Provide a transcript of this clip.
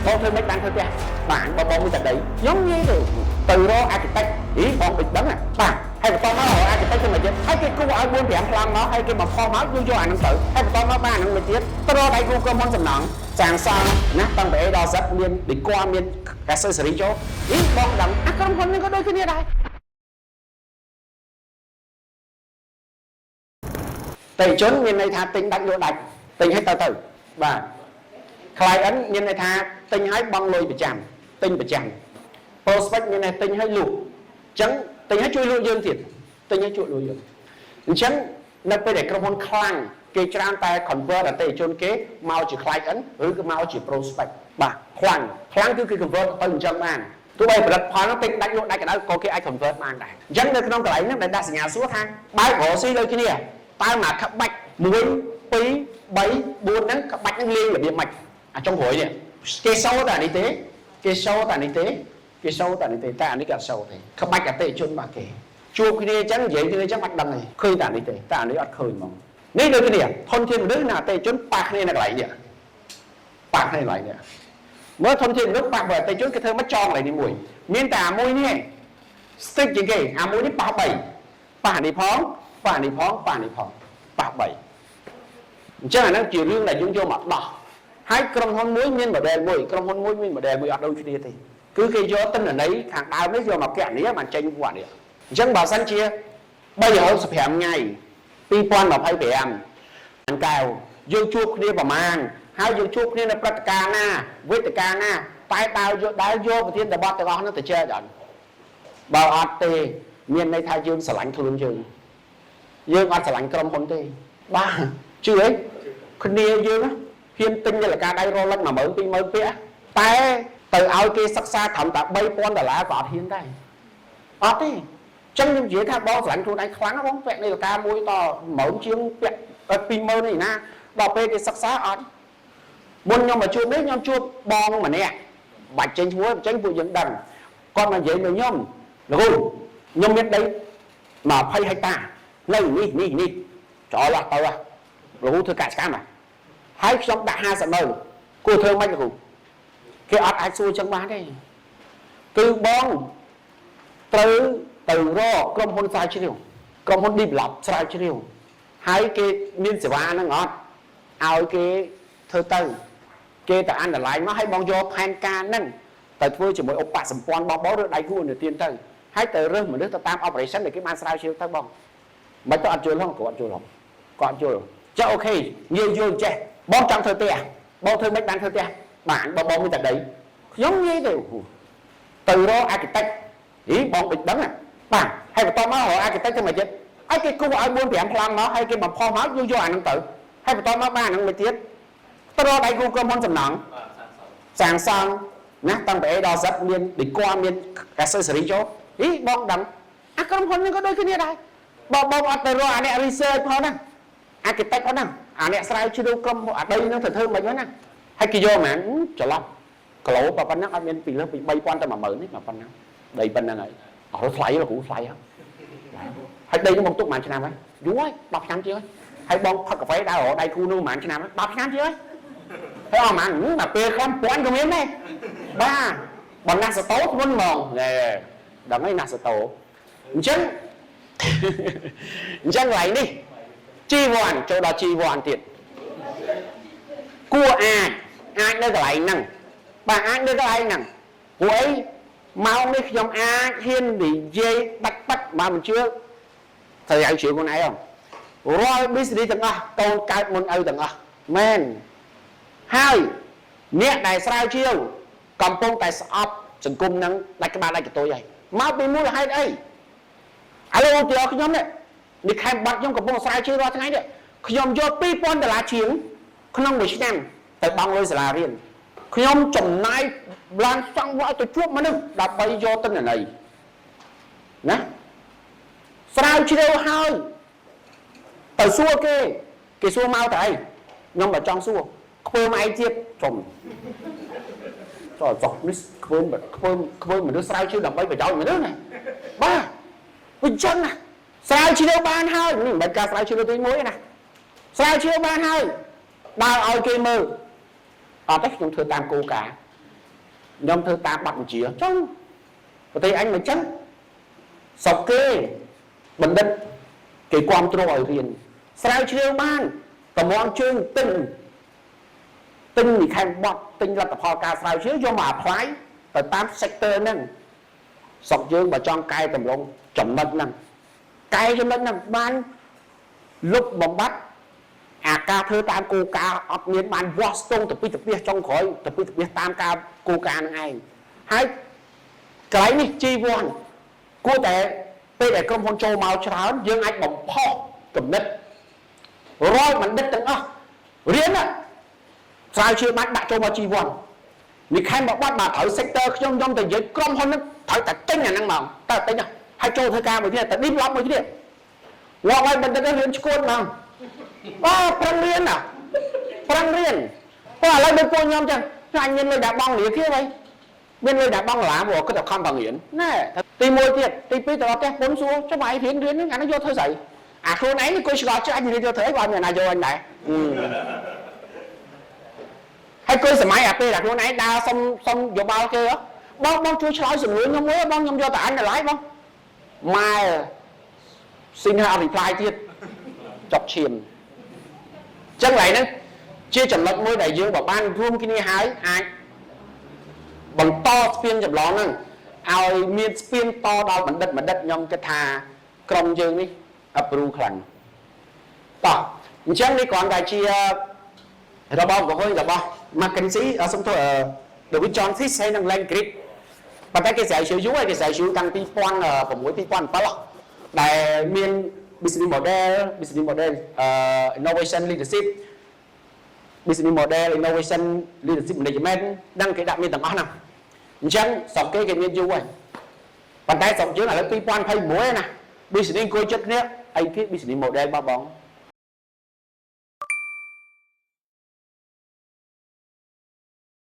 បងធ្វើមិនបានធ្វើផ្ទះបានបងមួយតែដីខ្ញុំនិយាយទៅរក architect បងបិទដឹងបាទហើយបន្តមក architect ទៅមកទៀតហើយគេគូឲ្យ 4-5 ប្លង់មកហើយគេបំផុសមកយកអាហ្នឹងទៅហើយបន្តមកបានហ្នឹងមួយទៀតទៅរកដៃគូក្រុមហ៊ុនសំណង់សាងសង់ណាតាំងពី A ដល់ Z មានវិគាមាន accessory ចូលបងដឹងអាក្រុមហ៊ុនហ្នឹងក៏ដូចគ្នាដែរតែជនមានន័យថាទិញដាច់លក់ដាច់ទិញឲ្យទៅបាទ client មានន័យថាទិញឲ្យបង់លុយប្រចាំទិញប្រចាំ prospect មានន័យទិញឲ្យលក់អញ្ចឹងទិញឲ្យជួយលក់យើងទៀតទិញឲ្យជួយលក់យើងអញ្ចឹងនៅពេលដែលក្រុមហ៊ុនខ្លាំងគេច្រើនតែ convert អតិថិជនគេមកជា client ឬក៏មកជា prospect បាទខ្លាំងគឺគេ convert ទៅអញ្ចឹងបានទោះបីផលិតផលនោះទិញដាច់លក់ដាច់ក៏ដោយក៏គេអាច convert បានដែរអញ្ចឹងនៅក្នុងកន្លែងហ្នឹងដែលដាក់សញ្ញាសួរថាបើរកស៊ីដូចគ្នាតើមកក្បាច់1 2 3 4ហ្នឹងក្បាច់ហ្នឹងលេងរបៀបម៉េចអាចុងក្រោយនេះគេសូតែអានេះទេគេសូតែអានេះទេតែអានេះគេអត់សូទេក្បាច់អតិថិជនរបស់គេជួបគ្នាអញ្ចឹងនិយាយគ្នាអញ្ចឹងអត់ដឹងទេឃើញតែអានេះទេតែអានេះអត់ឃើញហ្មងនេះដូចគ្នាធនធានមនុស្សណាអតិថិជនប៉ះគ្នានៅកន្លែងនេះប៉ះគ្នាកន្លែងនេះមើលធនធានមនុស្សប៉ះបើអតិថិជនគេធ្វើមកចងកន្លែងនេះមួយមានតែអាមួយនេះ stick ជាងគេអាមួយនេះប៉ះ3ប៉ះអានេះផងប៉ះអានេះផងប៉ះអានេះផងប៉ះ3អញ្ចឹងអាហ្នឹងជារឿងដែលយើងយកមកដោះហើយក្រុមហ៊ុនមួយមាន model មួយក្រុមហ៊ុនមួយមាន model មួយអត់ដូចគ្នាទេគឺគេយកទិន្នន័យខាងដើមនេះយកមកកណនាបានចេញពួកនេះអញ្ចឹងបើសិនជា365ថ្ងៃ2025អង្កែវយើងជួបគ្នាប្រមាណហើយយើងជួបគ្នានៅព្រឹត្តិការណ៍ណាវេទិកាណាតែដើរយកប្រធានបទទាំងអស់នោះទៅចែកអត់បើអត់ទេមានន័យថាយើងស្រឡាញ់ខ្លួនយើងអត់ស្រឡាញ់ក្រុមហ៊ុនទេបាទជឿអីគ្នាយើងហ៊ានទិញនាឡិកាដៃ Rolex 10000 20000ពាក់តែទៅឲ្យគេសិក្សាត្រឹមតែ$3000ក៏អត់ហ៊ានដែរអត់ទេអញ្ចឹងខ្ញុំនិយាយថាបងស្រឡាញ់ខ្លួនឯងខ្លាំងបងពាក់នាឡិកាមួយត10000ជាងពាក់20000នេះណាដល់ពេលគេសិក្សាអត់មុនខ្ញុំមកជួបនេះខ្ញុំជួបបងម្នាក់បាច់ចេញឈ្មោះចេញពួកយើងដឹងគាត់មកនិយាយនឹងខ្ញុំលោកខ្ញុំមានដី20ហិកតានៅនេះចោលអត់ទៅលោកធ្វើកសិកម្មហើយខ្ញុំដាក់500000គួរធ្វើមិនលោកគេអត់អាចសួរចឹងបានទេគឺបងត្រូវទៅរកក្រុមហ៊ុនស្រាវជ្រាវក្រុមហ៊ុន develop ស្រាវជ្រាវហើយគេមានសេវាហ្នឹងអត់ឲ្យគេធ្វើទៅគេទៅ analyze មកឲ្យបងយកផែនការហ្នឹងទៅធ្វើជាមួយឧបសម្ព័ន្ធរបស់បងឬដៃគូនៅទៀនទៅហើយទៅរើសមនុស្សទៅតាម operation ដែលគេបានស្រាវជ្រាវទៅបងមិនទៅអត់យល់ហងគាត់យល់ហងគាត់យល់ចុះអូខេងាយយល់ចេះបងចង់ធ្វើផ្ទះបងធ្វើមិនបានធ្វើផ្ទះបានបងមានតែដីខ្ញុំនិយាយទៅរក architect បងបិទដឹងបាទហើយបន្តមករក architect ទៅមកទៀតឲ្យគេគូឲ្យ 4-5 ប្លង់មកហើយគេបំផុសមកយកអាហ្នឹងទៅហើយបន្តមកបានហ្នឹងមួយទៀតទៅរកដៃគូក្រុមហ៊ុនសំណង់សាងសង់ណាតាំងពី A ដល់ Z មានវិគាមាន accessory ចូលបងដឹងអាក្រុមហ៊ុនហ្នឹងក៏ដូចគ្នាដែរបងអត់ទៅរកអាអ្នក research ផងណា architect ផងណាអាអ្នកស្រាវជ្រាវក្រុមអាដីហ្នឹងទៅធ្វើមិនហ្នឹងណាហើយគេយកហ្មងច្រឡំគីឡូប៉ុណ្ណឹងអត់មានពីលើពី3000ទៅ10000នេះប៉ុណ្ណឹងដីប៉ុណ្ណឹងហើយអស់ថ្លៃលោកគ្រូថ្លៃហើយដីហ្នឹងបងទុកប្រហែលឆ្នាំហើយយូរហើយ10ឆ្នាំជាងហើយបងផឹកកាហ្វេដើររកដៃគូនោះប្រហែលឆ្នាំហើយ10ឆ្នាំជាងហើយហើយអស់ប្រហែលតែពេលខ្លះ1000ក៏មានដែរបាទបងណាស់សតោធ្ងន់ហ្មងដឹងហើយណាស់សតោអញ្ចឹងកន្លែងនេះG1 ចូលដល់ G1 ទៀតគួរអាចនៅកន្លែងហ្នឹងបាទអាចនៅកន្លែងហ្នឹងព្រោះអីម៉ោងនេះខ្ញុំអាចហ៊ាននិយាយបាច់បាត់មកមិនជឿត្រូវឲ្យជឿខ្លួនឯងរាល់ business ទាំងអស់កូនកើតមុនឪទាំងអស់មែនហើយអ្នកដែលស្រាវជ្រាវកំពុងតែស្អប់សង្គមហ្នឹងដាច់ក្បាលដាច់កតុយហើយមកពីមូលហេតុអីឥឡូវឧទាហរណ៍ខ្ញុំនេះខែបាត់ខ្ញុំកំពុងស្រាវជ្រាវរាល់ថ្ងៃនេះខ្ញុំយក$2000ជាងក្នុងមួយឆ្នាំទៅបង់លុយសាលារៀនខ្ញុំចំណាយឡានសង្វាក់ទៅជួបមនុស្សដើម្បីយកទិន្នន័យណាស្រាវជ្រាវហើយទៅសួរគេសួរមកទៅអីខ្ញុំបើចង់សួរខ្ពើមឯងទៀតចំចោះនេះខ្ពើមមនុស្សស្រាវជ្រាវដើម្បីប្រយោជន៍មនុស្សណាបាទវាចឹងណាស្រាវជ្រាវបានហើយនេះមិនការស្រាវជ្រាវទី1ទេណាស្រាវជ្រាវបានហើយដើរឲ្យគេមើលអត់ទេខ្ញុំធ្វើតាមគោលការណ៍ nhóm thơ ta bắt một chìa trong và thấy anh mà chắc sọc kê bình định cái quan trô ở riêng sao chưa ban tầm mong chương tinh thì khai bọt tinh là tập hòa ca sao chứ do mà phái tại 8 sector nâng sọc dương và trong cai tầm lông chậm mất nâng cai cho mất nâng ban lúc bóng bắt ca thơ tam cô ca ập miền ban Boston tập biết trong khói tập biết tam ca cô ca nâng ai hai cái này chi vòn cô để bây để công hôn châu màu trắng dương anh bóng phó cầm đất rồi mình đất từng riêng á sao chưa bắt bạn châu màu chi vòn mình khai một bắt bà thử sector trong tình giới công hôn nó thử tại tính là năng màu ta tính à hai châu thơ ca mới thế ta đi lắm mới thế ngoài mình đã riêng chôn mà prang riêng à prang riêng có là bên cô nhóm chẳng anh nhân lời đã bong lìa kia vậy bên lời đã bong lá của cái tập không bằng hiển nè tì môi thiệt tì pi tao té cuốn xuống cho mày hiển riêng nó vô thơ dậy cô nãy cô gọi cho anh gì vô thế gọi người này vô anh này hay cô sẽ máy pi là cô nãy đa xong vô bao kia đó bong chui nói sự người nhóm mới bong nhóm vô tại anh là lái bong mai xin hạ reply thiệt chọc chìm chân này nữa chia chậm lật môi đại dương bảo ban room kia hái ai bằng to phiên chậm lón nè ai miên phiên to đau mình đất nhom cái thà cầm dương đi approve khẩn tỏ chân đi còn đại chia rồi bao của hơi là bao mà cảnh sĩ ở sông thôi được biết chọn thích xây năng lên clip và cái giải sử dụng cái giải sử tăng pi quan của mỗi pi quan phải không đại miên business model innovation leadership business model innovation leadership management đăng cái đạo miên tầng đó nào chẳng sọc cái miên du vậy bàn tay sọc trước là pi quan thay mũi nè business coi chất nhé ai cái business model ba bóng